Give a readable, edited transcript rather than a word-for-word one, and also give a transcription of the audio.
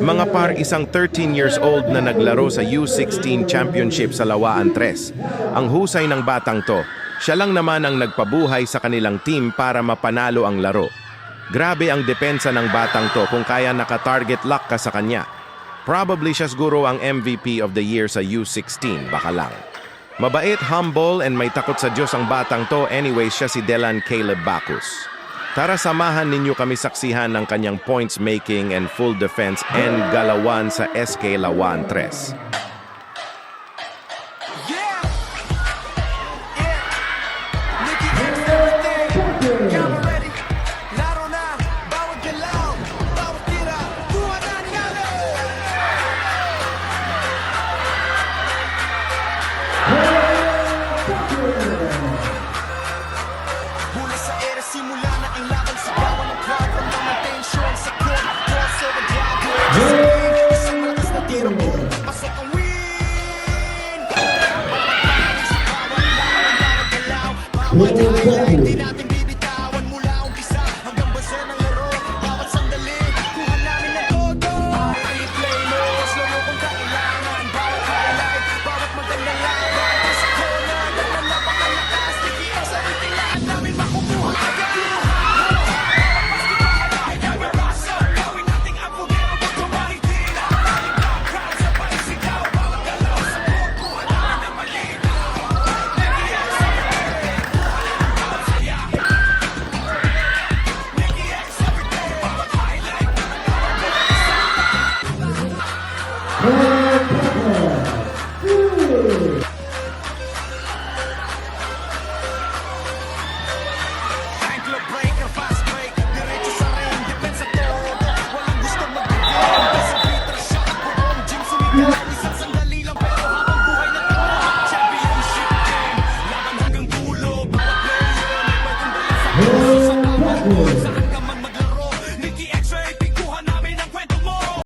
Mga par, isang 13 years old na naglaro sa U16 Championship sa Lawaan Tres. Ang husay ng batang to, siya lang naman ang nagpabuhay sa kanilang team para mapanalo ang laro. Grabe ang depensa ng batang to kung kaya naka-target lock ka sa kanya. Probably siya siguro ang MVP of the year sa U16, baka lang. Mabait, humble, and may takot sa Diyos ang batang to. Anyway, siya si Delan Caleb Bacus. Tara samahan ninyo kami saksihan ng kanyang points making and full defense and galawan sa SK Lawaan Tres. Mula sa era, simula na ang laban sa gawa ng crowd. Ramdam ang tension sa court, crossover driver. Isang malakas na tiro, boom, pasok ang win. Mapapagpapaling sa bawat laban, bawat galaw. Bawat highlight, di natin bibitawan. Mula umpisa hanggang basa ng laro. Bawat sandali, kuha namin ng todo. I-replay mo, slow mo kung kailangan. Bawat highlight, bawat magandang laban. Sa corner, napakalakas. Tigiyan sa iting lahat namin makukuha agad. Ankle breaker, fast break, diretso sa ring, depensa todo. Walang gustong magbigay, basta bitter shot. Buong gym sumigaw, isang sandali lang pero habang buhay na to. Championship game, laban hanggang dulo. Bawat player may magandang sa puso sa bawat goal. Sa